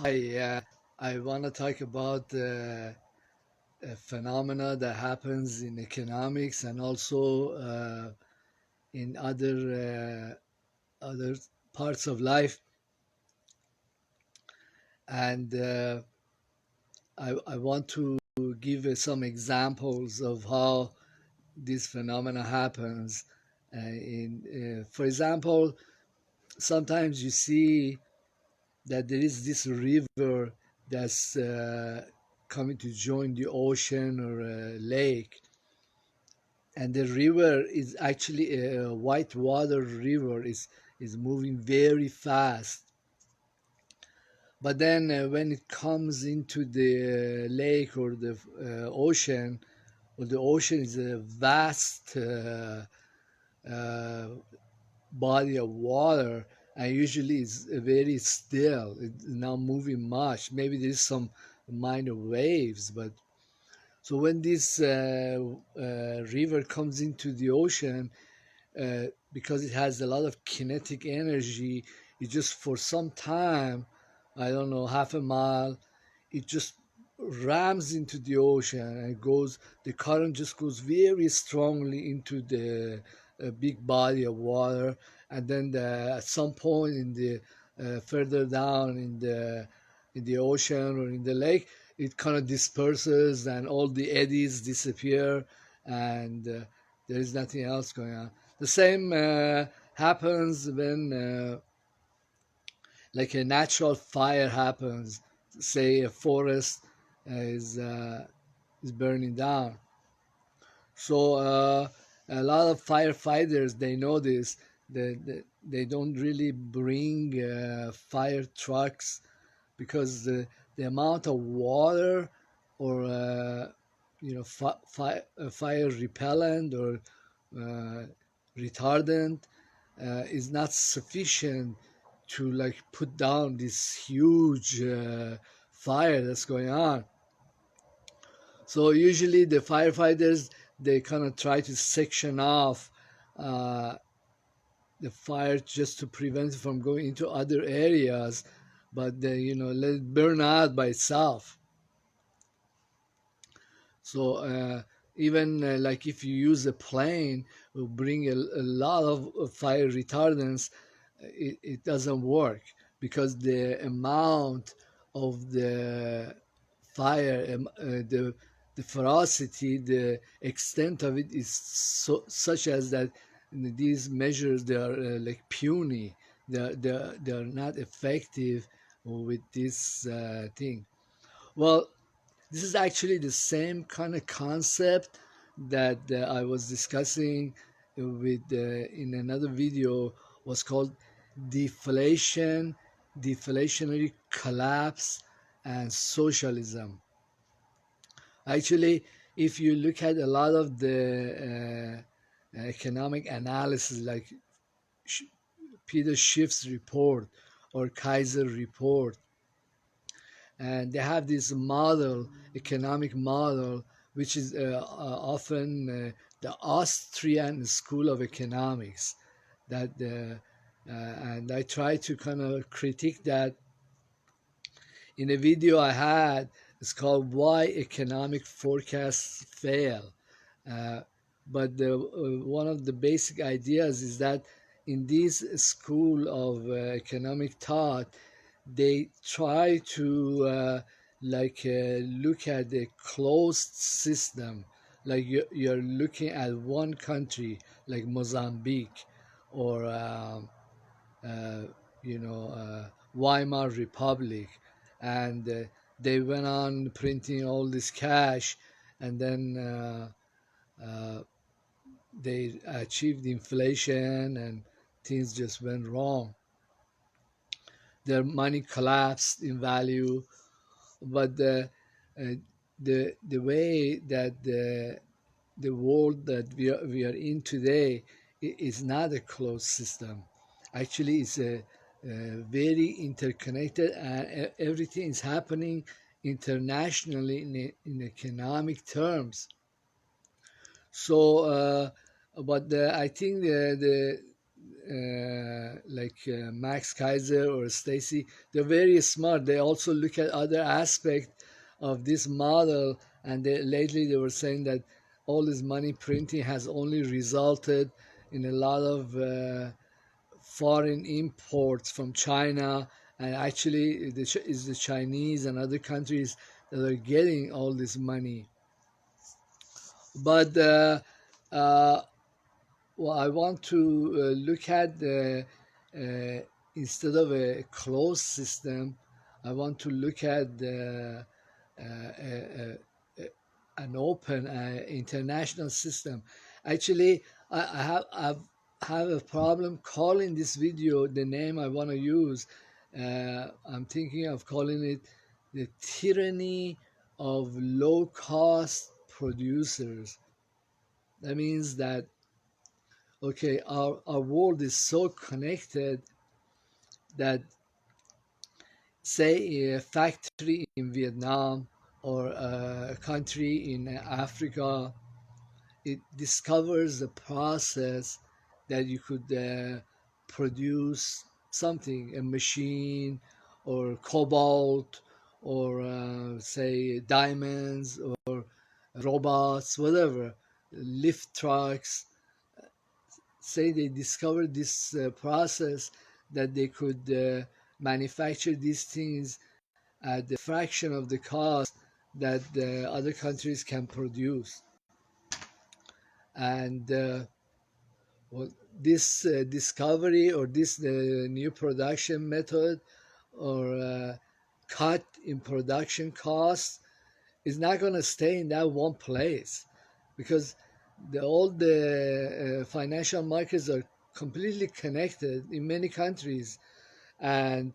Hi, I want to talk about a phenomena that happens in economics and also in other parts of life. And I want to give some examples of how this phenomena happens. For example, sometimes you see that there is this river that's coming to join the ocean or a lake, and the river is actually a white water river is moving very fast. But then when it comes into the lake or the ocean, well, the ocean is a vast uh, body of water, and usually it's very still. It's not moving much. Maybe there's some minor waves, but so when this river comes into the ocean, because it has a lot of kinetic energy, it just for some time, I don't know, half a mile, it just rams into the ocean and goes, the current just goes very strongly into the big body of water. And then at some point in the further down in the ocean or in the lake, it kind of disperses and all the eddies disappear, and there is nothing else going on. The same happens when like a natural fire happens. Say a forest is burning down. So a lot of firefighters, they know this. They don't really bring fire trucks because the amount of water or fire repellent or uh, retardant is not sufficient to like put down this huge fire that's going on. So usually the firefighters, they kind of try to section off uh, the fire just to prevent it from going into other areas, but they let it burn out by itself. So even like if you use a plane, will bring a lot of fire retardants, it doesn't work because the amount of the fire, the ferocity, the extent of it is such as that these measures, they are like puny. They are not effective with this thing. Well, this is actually the same kind of concept that I was discussing with in another video, was called deflation, deflationary collapse, and socialism. Actually, if you look at a lot of the economic analysis, like Peter Schiff's report or Kaiser report, and they have this model, economic model, which is often the Austrian school of economics. That and I try to kind of critique that in a video I had. It's called "Why Economic Forecasts Fail." Uh, but one of the basic ideas is that in this school of economic thought, they try to look at the closed system, like you're looking at one country like Mozambique or uh, Weimar Republic, and they went on printing all this cash, and then they achieved inflation and things just went wrong. Their money collapsed in value, but uh, the way that the world that we are in today is not a closed system. Actually, it's a very interconnected, and everything is happening internationally in economic terms. So, but I think like Max Kaiser or Stacy, they're very smart. They also look at other aspects of this model, and lately they were saying that all this money printing has only resulted in a lot of foreign imports from China, and actually is the Chinese and other countries that are getting all this money. But uh, well, I want to look at instead of a closed system, I want to look at an open international system. Actually, I have a problem calling this video the name I want to use. I'm thinking of calling it the tyranny of low cost producers. That means that okay, our world is so connected that say a factory in Vietnam or a country in Africa, it discovers a process that you could produce something, a machine or cobalt or say diamonds or robots, whatever, lift trucks. Say they discovered this process that they could manufacture these things at the fraction of the cost that the other countries can produce. And well, this discovery or this new production method or cut in production costs is not going to stay in that one place because all the financial markets are completely connected in many countries, and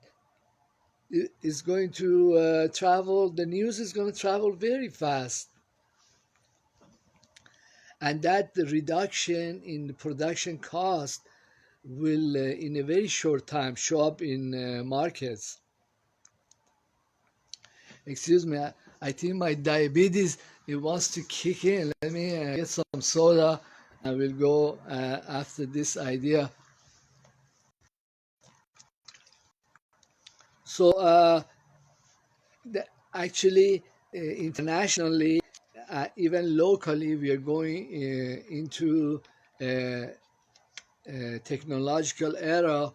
it is going to travel. The news is going to travel very fast, and that the reduction in the production cost will, in a very short time, show up in markets. Excuse me, I think my diabetes it wants to kick in. Let me get some soda. I will go after this idea. So, actually, internationally, even locally, we are going into a technological era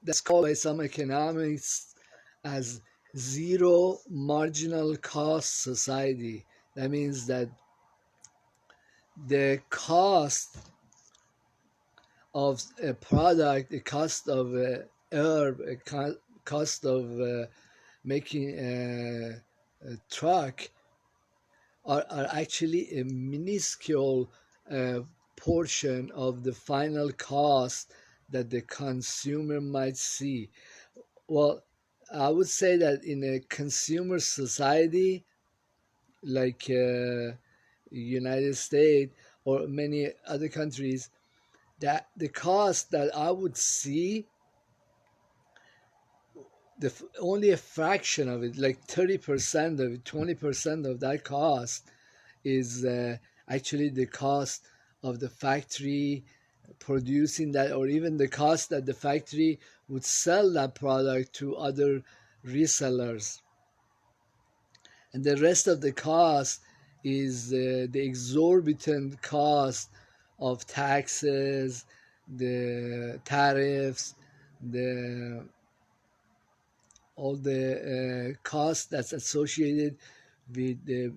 that's called by some economics as zero marginal cost society. That means that the cost of a product, the cost of a herb, cost of making a truck are actually a minuscule uh, portion of the final cost that the consumer might see. Well, I would say that in a consumer society like United States or many other countries, that the cost that I would see, only a fraction of it, like 30% of it, 20% of that cost is actually the cost of the factory producing that, or even the cost that the factory would sell that product to other resellers. And the rest of the cost is the exorbitant cost of taxes, the tariffs, the all the cost that's associated with the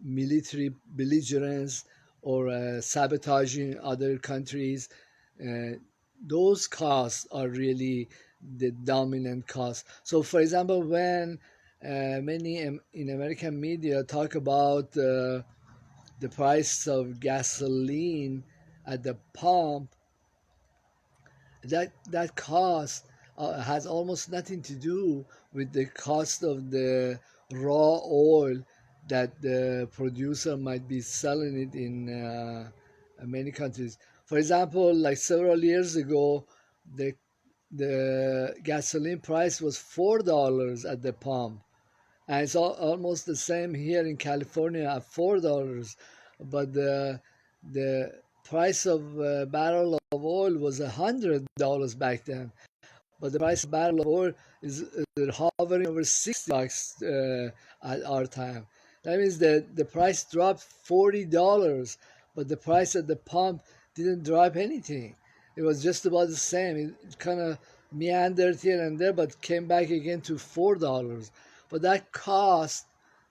military belligerence or sabotaging other countries. Uh, those costs are really the dominant cost. So, for example, when many in American media talk about the price of gasoline at the pump, that cost has almost nothing to do with the cost of the raw oil that the producer might be selling it in many countries. For example, like several years ago, the the gasoline price was $4 at the pump, and it's almost the same here in California at $4. but the price of a barrel of oil was $100 back then. But the price of a barrel of oil is hovering over $60 at our time. That means that the price dropped $40, but the price at the pump didn't drop anything. It was just about the same. It kind of meandered here and there, but came back again to $4. But that cost,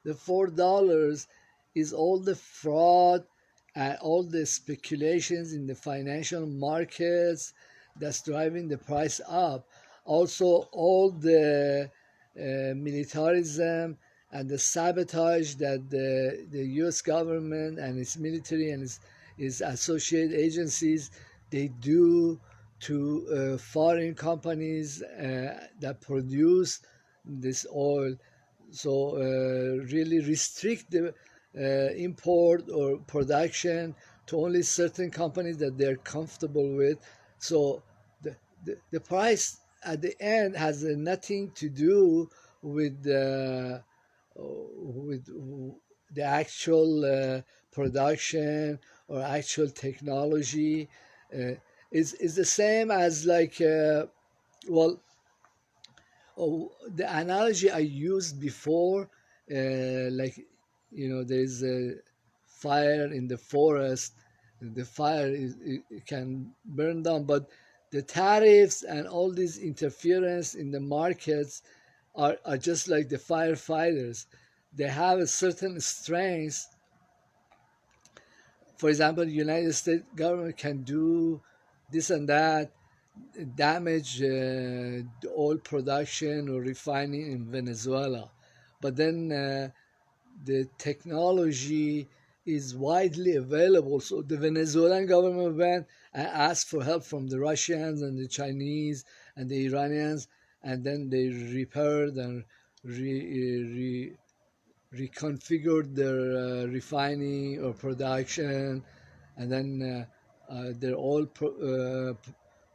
the $4, is all the fraud and all the speculations in the financial markets that's driving the price up. Also, all the militarism and the sabotage that the U.S. government and its military and its associated agencies they do to foreign companies that produce this oil. So really restrict the import or production to only certain companies that they're comfortable with. So the price at the end has nothing to do with with the actual production or actual technology. Uh, is the same as like well the analogy I used before, like there's a fire in the forest. The fire it can burn down, but the tariffs and all this interference in the markets are just like the firefighters. They have a certain strength. For example, the United States government can do this and that, damage the oil production or refining in Venezuela. But then the technology is widely available. So the Venezuelan government went and asked for help from the Russians and the Chinese and the Iranians, and then they repaired and reconfigured their refining or production, and then their oil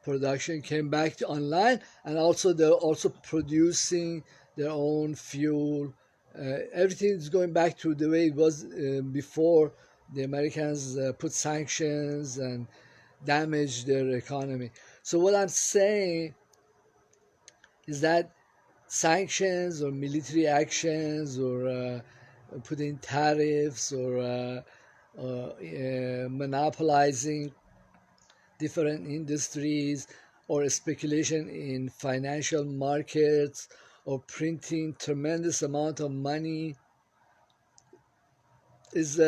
production came back to online, and also they're also producing their own fuel. Everything is going back to the way it was before the Americans put sanctions and damaged their economy. So what I'm saying is that sanctions or military actions or putting tariffs or monopolizing different industries or speculation in financial markets or printing tremendous amount of money is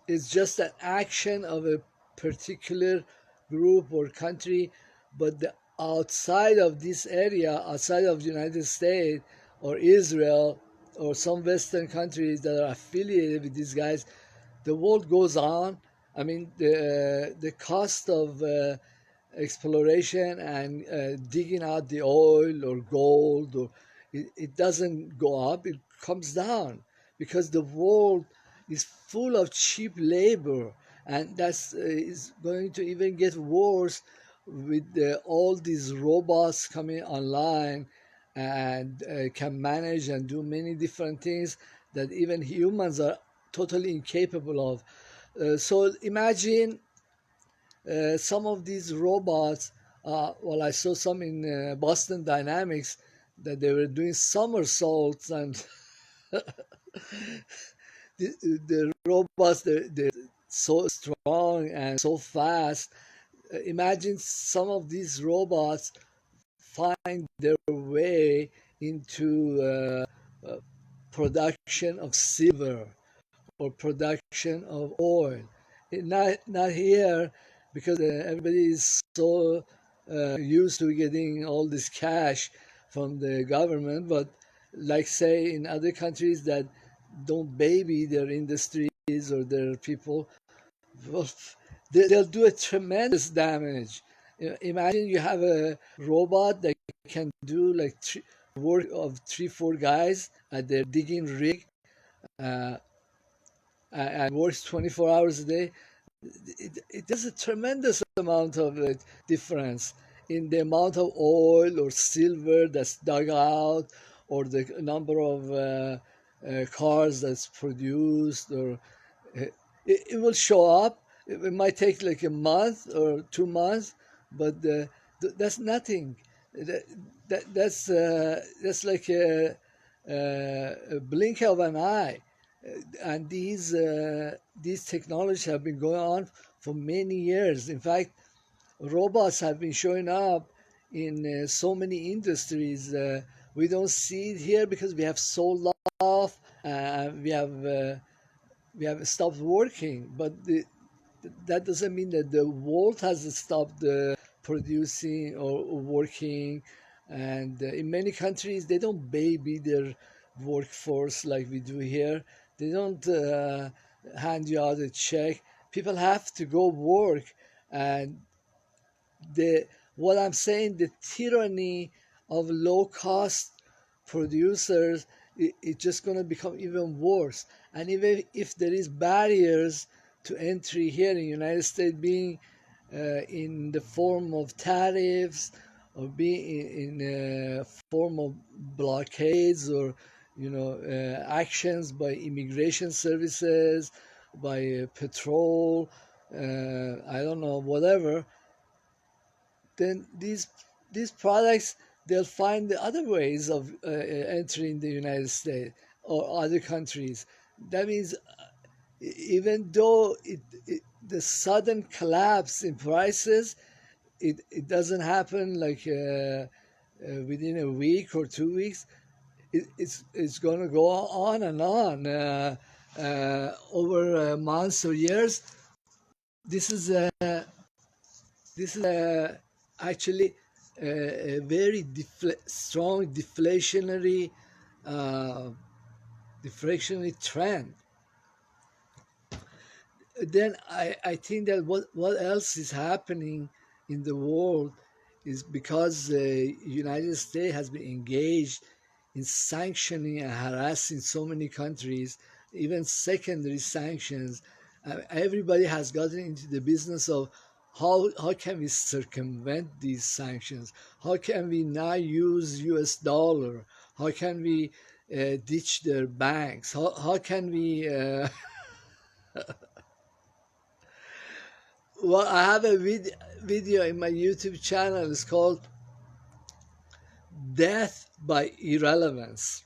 is just an action of a particular group or country, but the outside of this area, outside of the United States or Israel or some Western countries that are affiliated with these guys, the world goes on. I mean, the cost of exploration and digging out the oil or gold, or it doesn't go up; it comes down because the world is full of cheap labor, and that's is going to even get worse with all these robots coming online and can manage and do many different things that even humans are totally incapable of. So imagine some of these robots. Well, I saw some in Boston Dynamics that they were doing somersaults, and the robots they're so strong and so fast. Imagine some of these robots find their way into production of silver or production of oil. Not here because everybody is so used to getting all this cash from the government. But like say in other countries that don't baby their industries or their people, well, they'll do a tremendous damage. Imagine you have a robot that can do like work of 3 4 guys at their digging rig, uh, and works 24 hours a day. It does a tremendous amount of difference in the amount of oil or silver that's dug out, or the number of cars that's produced, or uh, It will show up. It might take like a month or 2 months, but that's nothing. That, that's like a blink of an eye. And these technologies have been going on for many years. In fact, robots have been showing up in so many industries. We don't see it here because we have sold off. We have stopped working, but that doesn't mean that the world has stopped producing or working. And in many countries, they don't baby their workforce like we do here. They don't hand you out a check. People have to go work, and the what I'm saying, the tyranny of low cost producers, it's just going to become even worse. And even if there is barriers to entry here in the United States, being in the form of tariffs or being in a form of blockades or actions by immigration services, by patrol, I don't know, whatever, then these products, they'll find the other ways of entering the United States or other countries. That means even though the sudden collapse in prices, it doesn't happen like within a week or 2 weeks. It's going to go on and on over months or years. This is actually a very strong uh, deflationary trend. Then I think that what else is happening in the world is because the United States has been engaged in sanctioning and harassing so many countries, even secondary sanctions. Everybody has gotten into the business of how can we circumvent these sanctions? How can we not use US dollar? How can we ditch their banks? How can we well, I have a video in my YouTube channel. It's called Death by Irrelevance.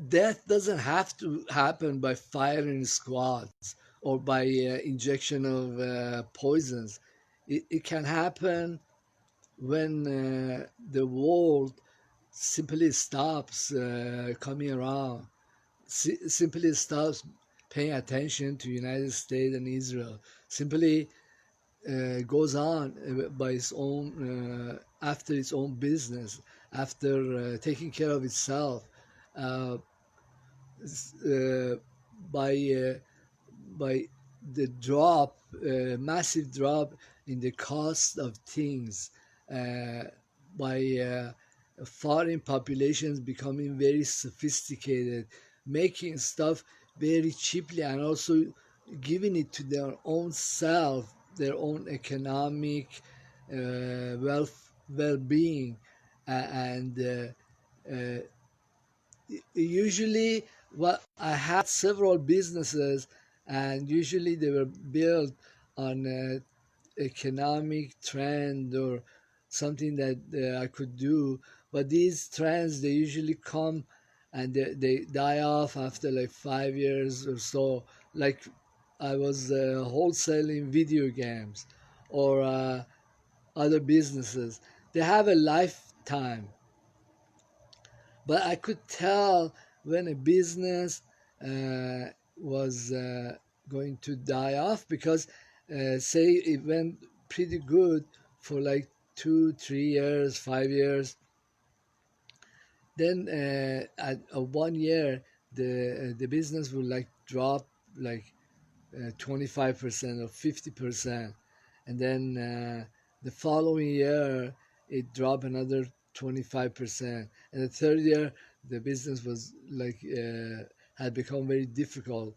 Death doesn't have to happen by firing squads or by injection of poisons. It can happen when the world simply stops coming around, simply stops paying attention to United States and Israel, simply goes on by its own after its own business, after taking care of itself, uh, uh, by by the massive drop in the cost of things, uh, by foreign populations becoming very sophisticated, making stuff very cheaply, and also giving it to their own self, their own economic well-being, and uh, usually, well, I had several businesses, and usually they were built on economic trend or something that I could do. But these trends, they usually come and they die off after like 5 years or so. Like I was wholesaling video games or other businesses. They have a lifetime, but I could tell when a business was going to die off because, say, it went pretty good for like 2, 3 years, 5 years. Then at 1 year, the business will like drop like 25% or 50%, and then the following year it dropped another 25%, and the third year the business was like had become very difficult.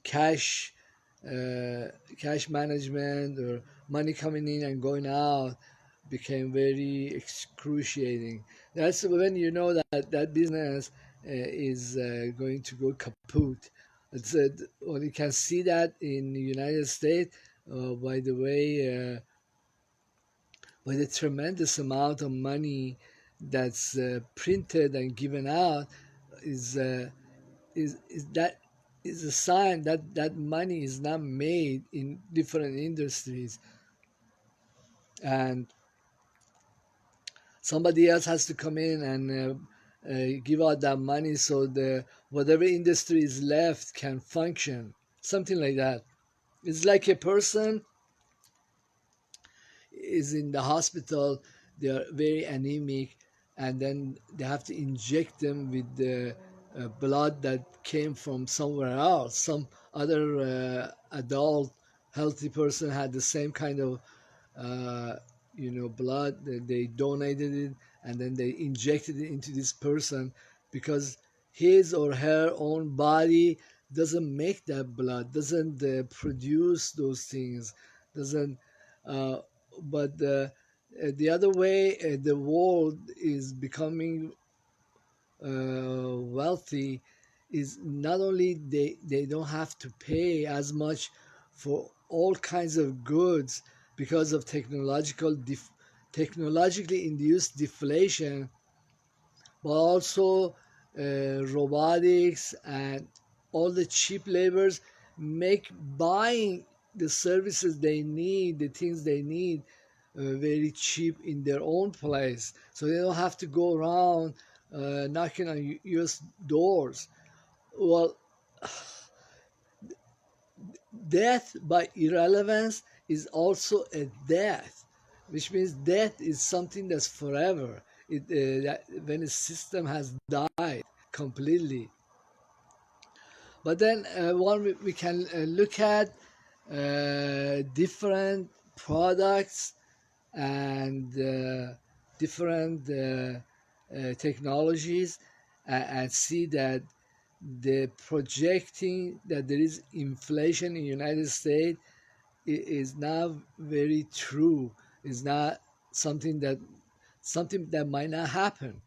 Cash cash management or money coming in and going out became very excruciating. That's when you know that that business is going to go kaput. Well, you can see that in the United States, by the way, by the tremendous amount of money that's printed and given out is uh, is that is a sign that that money is not made in different industries, and somebody else has to come in and give out that money so the whatever industry is left can function, something like that. It's like a person is in the hospital, they are very anemic, and then they have to inject them with the blood that came from somewhere else. Some other adult, healthy person had the same kind of uh, blood. They donated it and then they injected it into this person because his or her own body doesn't make that blood, doesn't produce those things, doesn't. Uh, but the other way, the world is becoming wealthy is not only they don't have to pay as much for all kinds of goods because of technologically induced deflation, but also robotics and all the cheap labors make buying the services they need, the things they need, very cheap in their own place. So they don't have to go around knocking on US doors. Well, death by irrelevance is also a death, which means death is something that's forever. When a system has died completely. But then one we can look at different products and different technologies and see that the projecting that there is inflation in the United States is not very true. Is not something that something that might not happen,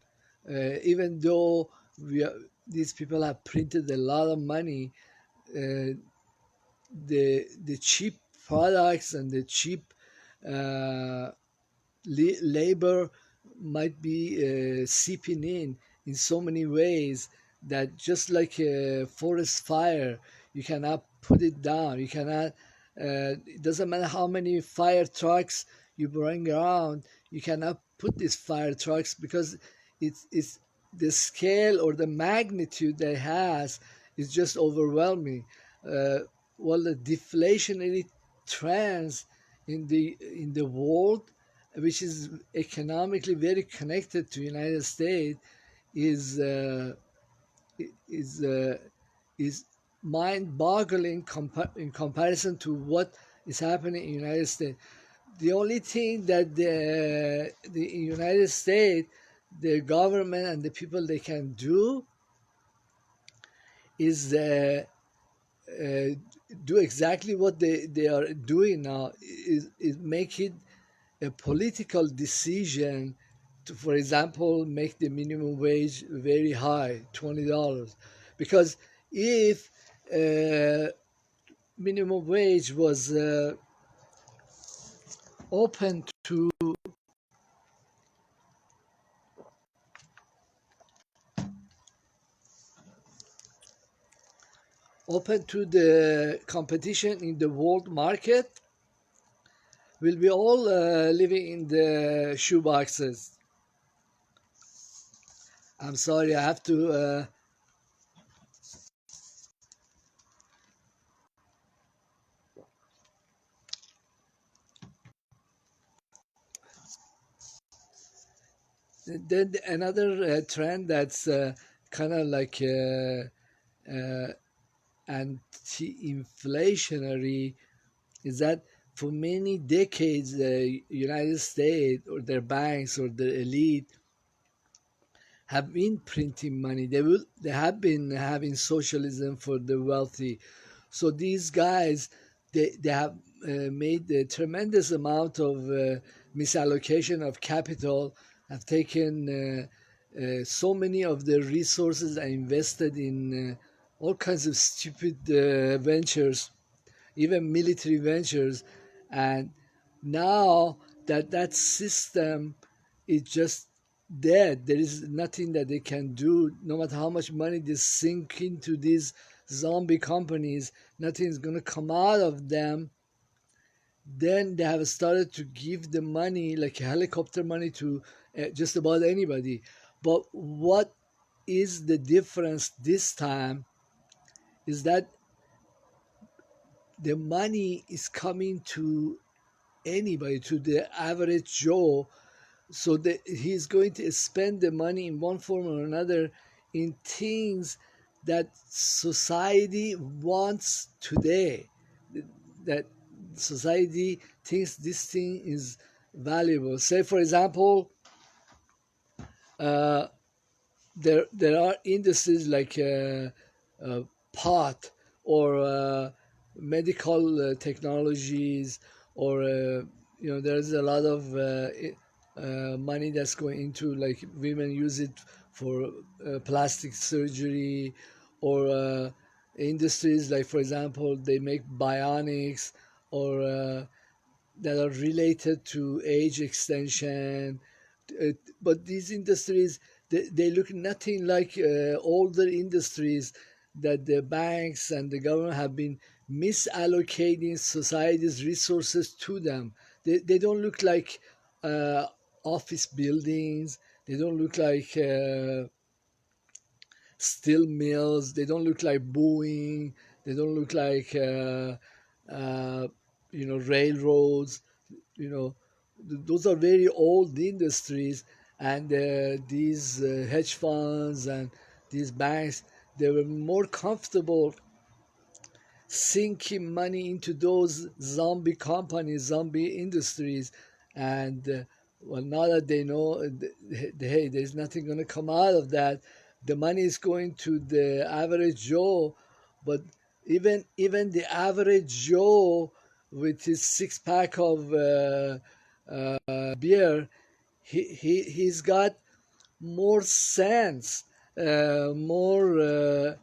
even though these people have printed a lot of money. Uh, the cheap products and the cheap uh, labor might be seeping in so many ways that just like a forest fire, you cannot put it down. You cannot. It doesn't matter how many fire trucks you bring around. You cannot put these fire trucks because it's the scale or the magnitude they has is just overwhelming. Uh, well, the deflationary trends in the world, which is economically very connected to United States, is is uh, is mind-boggling in comparison to what is happening in United States. The only thing that the United States, the government and the people they can do is uh, do exactly what they are doing now is make it a political decision to, for example, make the minimum wage very high, $20. Because if minimum wage was open to the competition in the world market, we'll be all living in the shoeboxes. I'm sorry, I have to. Then another trend that's kind of like anti-inflationary is that for many decades the United States or their banks or the elite have been printing money. They have been having socialism for the wealthy, So these guys, they have made a tremendous amount of misallocation of capital, have taken so many of the resources and invested in all kinds of stupid ventures, even military ventures. And now that that system is just dead, there is nothing that they can do. No matter how much money they sink into these zombie companies, nothing is going to come out of them. Then they have started to give the money, like helicopter money, to just about anybody. But what is the difference this time is that the money is coming to anybody, to the average Joe. So that he's going to spend the money in one form or another in things that society wants today, that society thinks this thing is valuable. Say, for example, uh, there are industries like pot, or medical technologies, or there's a lot of money that's going into, like, women use it for plastic surgery, or industries like, for example, they make bionics, or that are related to age extension. Uh, but these industries, they look nothing like older industries that the banks and the government have been misallocating society's resources to them. They don't look like uh, office buildings. They don't look like steel mills. They don't look like Boeing. They don't look like uh, railroads. Those are very old industries, and these hedge funds and these banks, they were more comfortable sinking money into those zombie companies, zombie industries. And well, now that they know, hey, there's nothing going to come out of that, the money is going to the average Joe. But even the average Joe with his six pack of beer, he's got more sense, more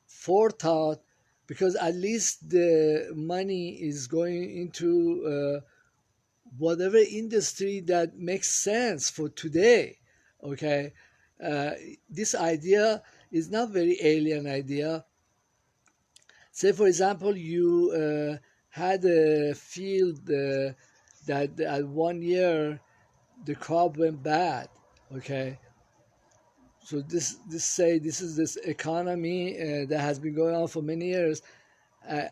forethought, because at least the money is going into whatever industry that makes sense for today. Okay, uh, this idea is not very alien idea. Say, for example, you had a field that at 1 year the crop went bad. Okay, so this is this economy that has been going on for many years. Uh,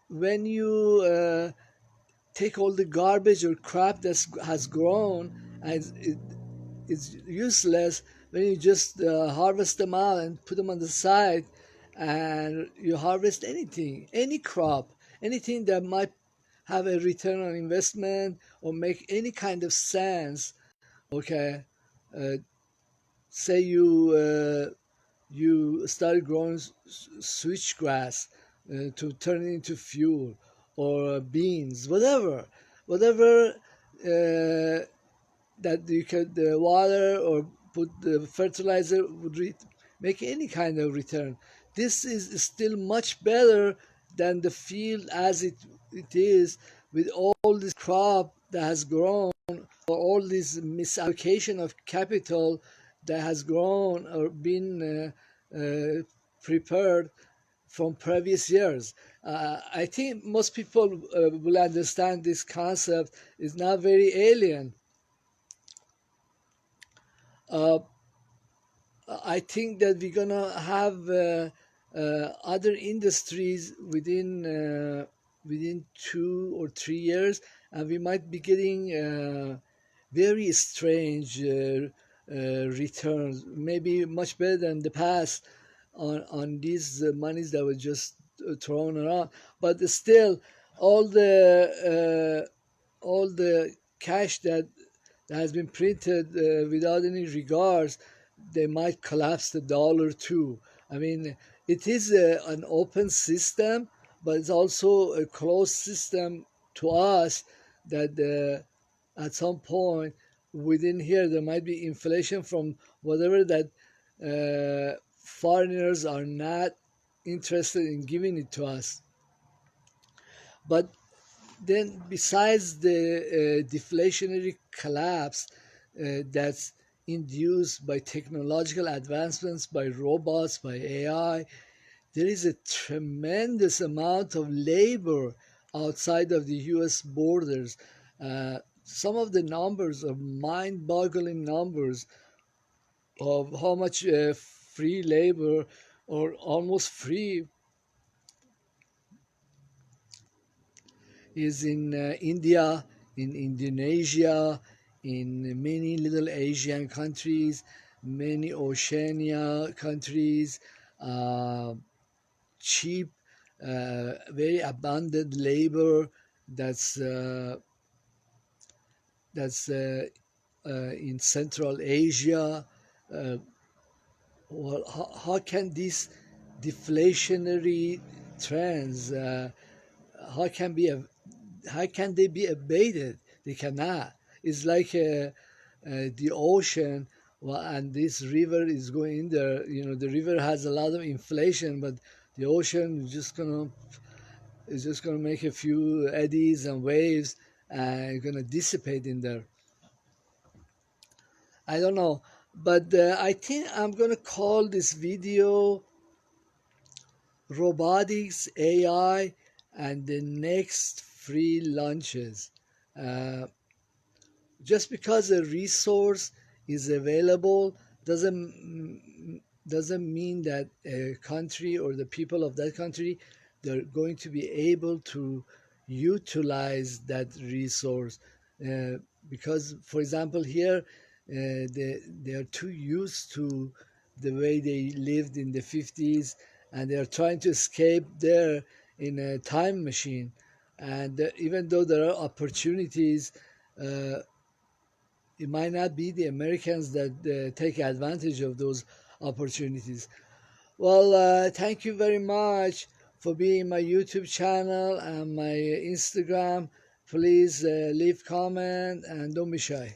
when you take all the garbage or crap that has grown, and it's useless, when you just harvest them out and put them on the side, and you harvest anything, any crop, anything that might have a return on investment or make any kind of sense. Okay, uh, say you start growing switchgrass to turn it into fuel, or beans, whatever that you could water or put the fertilizer would make any kind of return. This is still much better than the field as it is, with all this crop that has grown, or all this misallocation of capital that has grown or been prepared from previous years. I think most people will understand this concept is not very alien. Uh, I think that we're gonna have other industries within 2 or 3 years, and we might be getting very strange returns, maybe much better than the past, on these monies that were just thrown around. But still, all the cash that has been printed without any regards, they might collapse the dollar too. I mean, it is an open system, but it's also a closed system to us that at some point within here there might be inflation from whatever that foreigners are not interested in giving it to us. But then, besides the deflationary collapse that's induced by technological advancements, by robots, by AI, there is a tremendous amount of labor outside of the US borders. Some of the numbers are mind boggling numbers of how much free labor or almost free is in India, in Indonesia, in many little Asian countries, many Oceania countries, uh, cheap, very abundant labor that's uh, in Central Asia. Uh, well, how can these deflationary trends how can be how can they be abated? They cannot. It's like the ocean, well, and this river is going in there. You know, the river has a lot of inflation, but the ocean is just gonna make a few eddies and waves and gonna dissipate in there. I don't know, but I think I'm gonna call this video "Robotics, AI, and the Next Free Lunches." Uh, just because a resource is available doesn't mean that a country or the people of that country they're going to be able to utilize that resource uh, because for example here they are too used to the way they lived in the 50s and they are trying to escape there in a time machine and even though there are opportunities uh, it might not be the Americans that take advantage of those opportunities. Well, thank you very much for being my YouTube channel and my Instagram. Please leave comment and don't be shy.